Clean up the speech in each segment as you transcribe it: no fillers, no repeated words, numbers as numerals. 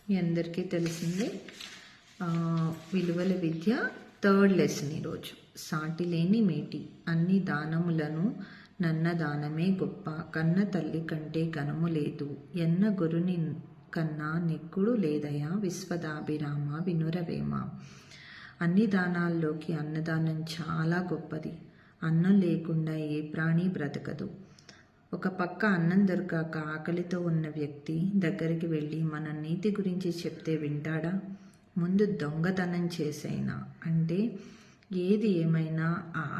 మీ అందరికీ తెలిసిందే. విలువల విద్య థర్డ్ లెసన్ ఈరోజు. సాటి లేని మేటి అన్ని దానములను నన్న దానమే గొప్ప, కన్న తల్లి కంటే కనము లేదు, ఎన్న గురుని కన్నా నెక్కుడు లేదయా, విశ్వదాభిరామ వినురవేమ. అన్ని దానాల్లోకి అన్నదానం చాలా గొప్పది. అన్నం లేకుండా ఏ ప్రాణి బ్రతకదు. ఒక పక్క అన్నం దొరకాక ఆకలితో ఉన్న వ్యక్తి దగ్గరికి వెళ్ళి మన నీతి గురించి చెప్తే వింటాడా? ముందు దొంగతనం చేసైనా, అంటే ఏది ఏమైనా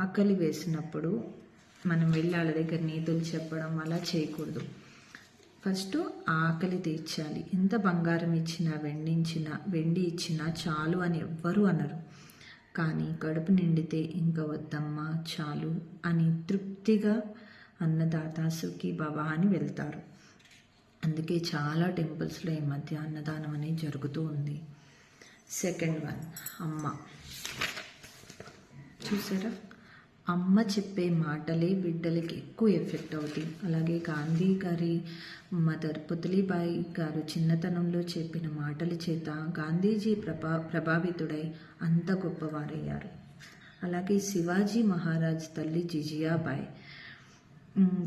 ఆకలి వేసినప్పుడు మనం వెళ్ళి వాళ్ళ దగ్గర నీతులు చెప్పడం అలా చేయకూడదు. ఫస్ట్ ఆకలి తీర్చాలి. ఎంత బంగారం ఇచ్చినా వెండి ఇచ్చినా చాలు అని ఎవ్వరూ అనరు. కానీ కడుపు నిండితే ఇంకా వద్దమ్మా చాలు అని తృప్తిగా అన్నదాత సుఖీ భవ అని వెళ్తారు. అందుకే చాలా టెంపుల్స్లో ఈ మధ్య అన్నదానం అనేది జరుగుతూ ఉంది. సెకండ్ వన్, అమ్మ. చూసారా, అమ్మ చెప్పే మాటలే బిడ్డలకి ఎక్కువ ఎఫెక్ట్ అవుతాయి. అలాగే గాంధీ గారి మదర్ పుతలీబాయి గారు చిన్నతనంలో చెప్పిన మాటల చేత గాంధీజీ ప్రభావితుడై అంత గొప్పవారయ్యారు. అలాగే శివాజీ మహారాజ్ తల్లి జిజియాబాయి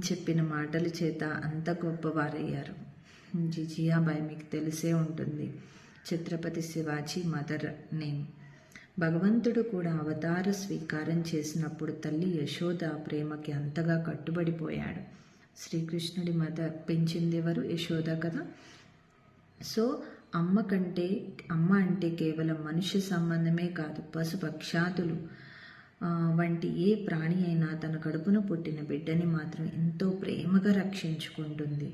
చెప్పిన మాటల చేత అంత గొప్పవారయ్యారు. జిజియాబాయి మీకు తెలిసే ఉంటుంది, ఛత్రపతి శివాజీ మదర్ నేమ్. భగవంతుడు కూడా అవతార స్వీకారం చేసినప్పుడు తల్లి యశోద ప్రేమకి అంతగా కట్టుబడిపోయాడు. శ్రీకృష్ణుడి పెంచింది ఎవరు? యశోద కదా. సో అమ్మ అంటే కేవలం మనుష్య సంబంధమే కాదు, పశుపక్షాదులు వంటి ఏ ప్రాణి అయినా తన కడుపున పుట్టిన బిడ్డని మాత్రం ఎంతో ప్రేమగా రక్షించుకుంటుంది.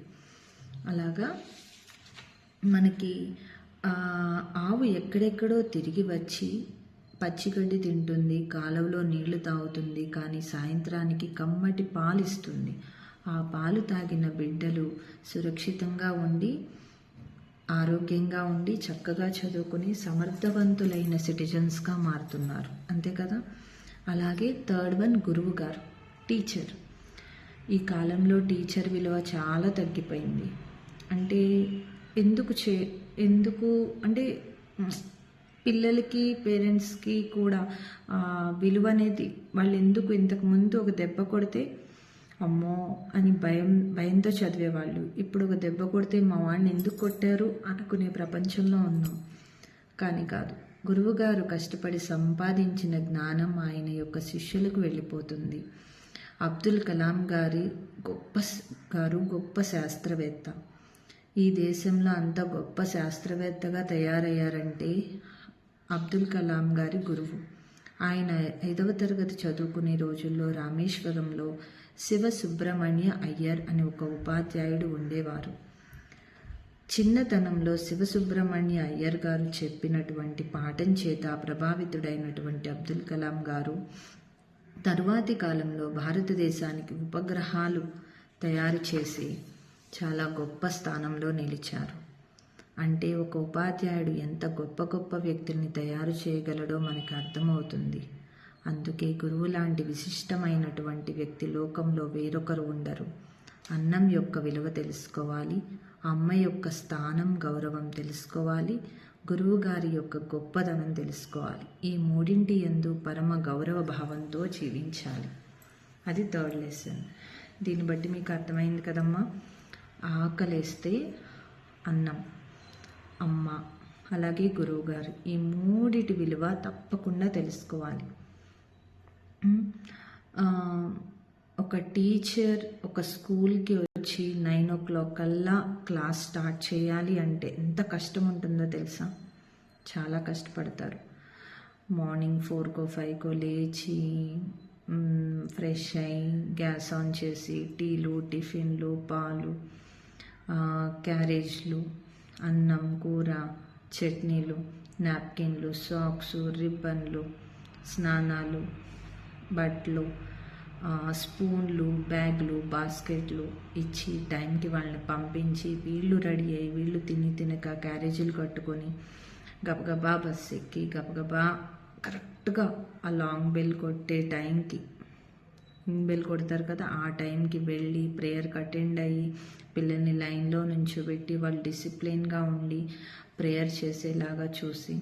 అలాగా మనకి ఆవు ఎక్కడెక్కడో తిరిగి వచ్చి పచ్చిగడ్డి తింటుంది, కాలువలో నీళ్లు తాగుతుంది, కానీ సాయంత్రానికి కమ్మటి పాలు ఇస్తుంది. ఆ పాలు తాగిన బిడ్డలు సురక్షితంగా ఉండి ఆరోగ్యంగా ఉండి చక్కగా చదువుకుని సమర్థవంతులైన సిటిజన్స్గా మారుతున్నారు. అంతే కదా. అలాగే థర్డ్ వన్, గురువు గారు, టీచర్. ఈ కాలంలో టీచర్ విలువ చాలా తగ్గిపోయింది. అంటే ఎందుకు అంటే పిల్లలకి పేరెంట్స్కి కూడా విలువ అనేది, వాళ్ళు ఎందుకు ఇంతకుముందు ఒక దెబ్బ కొడితే అమ్మో అని భయంతో చదివేవాళ్ళు. ఇప్పుడు ఒక దెబ్బ కొడితే మా వాడిని ఎందుకు కొట్టారు అనుకునే ప్రపంచంలో ఉన్నాం. కానీ కాదు, గురువుగారు కష్టపడి సంపాదించిన జ్ఞానం ఆయన యొక్క శిష్యులకు వెళ్ళిపోతుంది. అబ్దుల్ కలాం గారు గొప్ప శాస్త్రవేత్త. ఈ దేశంలో అంత గొప్ప శాస్త్రవేత్తగా తయారయ్యారంటే అబ్దుల్ కలాం గారి గురువు. ఆయన 5వ తరగతి చదువుకునే రోజుల్లో రామేశ్వరంలో శివ సుబ్రహ్మణ్య అయ్యర్ అనే ఒక ఉపాధ్యాయుడు ఉండేవారు. చిన్నతనంలో శివసుబ్రహ్మణ్య అయ్యర్ గారు చెప్పినటువంటి పాఠం చేత ప్రభావితుడైనటువంటి అబ్దుల్ కలాం గారు తరువాతి కాలంలో భారతదేశానికి ఉపగ్రహాలు తయారు చేసి చాలా గొప్ప స్థానంలో నిలిచారు. అంటే ఒక ఉపాధ్యాయుడు ఎంత గొప్ప వ్యక్తుల్ని తయారు చేయగలడో మనకు అర్థమవుతుంది. అందుకే గురువు లాంటి విశిష్టమైనటువంటి వ్యక్తి లోకంలో వేరొకరు ఉండరు. అన్నం యొక్క విలువ తెలుసుకోవాలి, అమ్మ యొక్క స్థానం గౌరవం తెలుసుకోవాలి, గురువు గారి యొక్క గొప్పదనం తెలుసుకోవాలి. ఈ మూడింటి యందు పరమ గౌరవ భావంతో జీవించాలి. అది థర్డ్ లెసన్. దీన్ని బట్టి మీకు అర్థమైంది కదమ్మా. ఆకలేస్తే అన్నం, అమ్మ, అలాగే గురువు గారు, ఈ మూడిటి విలువ తప్పకుండా తెలుసుకోవాలి. ఒక టీచర్ ఒక స్కూల్కి వచ్చి 9 o'clock కల్లా క్లాస్ స్టార్ట్ చేయాలి అంటే ఎంత కష్టం ఉంటుందో తెలుసా? చాలా కష్టపడతారు. మార్నింగ్ 4కో 5కో లేచి ఫ్రెష్ అయ్యి గ్యాస్ ఆన్ చేసి టీలు, టిఫిన్లు, పాలు, క్యారేజ్లు, అన్నం, కూర, చట్నీలు, నాప్కిన్లు, సాక్స్, రిబ్బన్లు, స్నానాలు, బట్టలు, స్పూన్లు, బ్యాగ్లు, బాస్కెట్లు ఇచ్చి టైంకి వాళ్ళని పంపించి వీళ్ళు రెడీ అయ్యి వీళ్ళు తినక క్యారేజీలు కట్టుకొని గబగబా బస్సు ఎక్కి గబగబా కరెక్ట్గా ఆ లాంగ్ బెల్ కొట్టే టైంకి బెల్ కొడతారు కదా, ఆ టైంకి వెళ్ళి ప్రేయర్కి అటెండ్ అయ్యి పిల్లల్ని లైన్లో నుంచోబెట్టి వాళ్ళు డిసిప్లిన్గా ఉండి ప్రేయర్ చేసేలాగా చూసి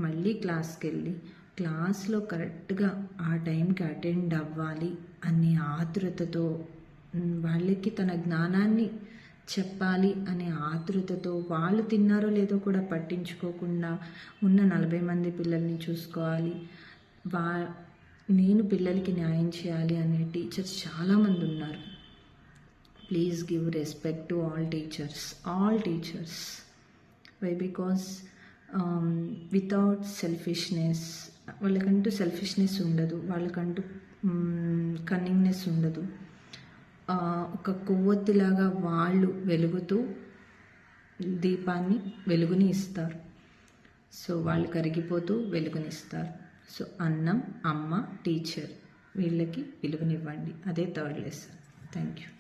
మళ్ళీ క్లాస్కి వెళ్ళి క్లాస్లో కరెక్ట్గా ఆ టైంకి అటెండ్ అవ్వాలి అనే ఆతృతతో వాళ్ళకి తన జ్ఞానాన్ని చెప్పాలి అనే ఆతృతతో వాళ్ళు తిన్నారో లేదో కూడా పట్టించుకోకుండా ఉన్న 40 మంది పిల్లల్ని చూసుకోవాలి, నేను పిల్లలకి న్యాయం చేయాలి అనే టీచర్స్ చాలామంది ఉన్నారు. Please give respect to all teachers. Why? Because without selfishness, వాళ్ళకంటూ సెల్ఫిష్నెస్ ఉండదు, వాళ్ళకంటూ కన్నింగ్నెస్ ఉండదు. ఒక కొవ్వొత్తిలాగా వాళ్ళు వెలుగుతూ వెలుగుని ఇస్తారు. సో వాళ్ళు కరిగిపోతూ వెలుగునిస్తారు. సో అన్నం, అమ్మ, టీచర్ వీళ్ళకి వెలుగునివ్వండి. అదే థర్డ్ లెసన్. Thank you.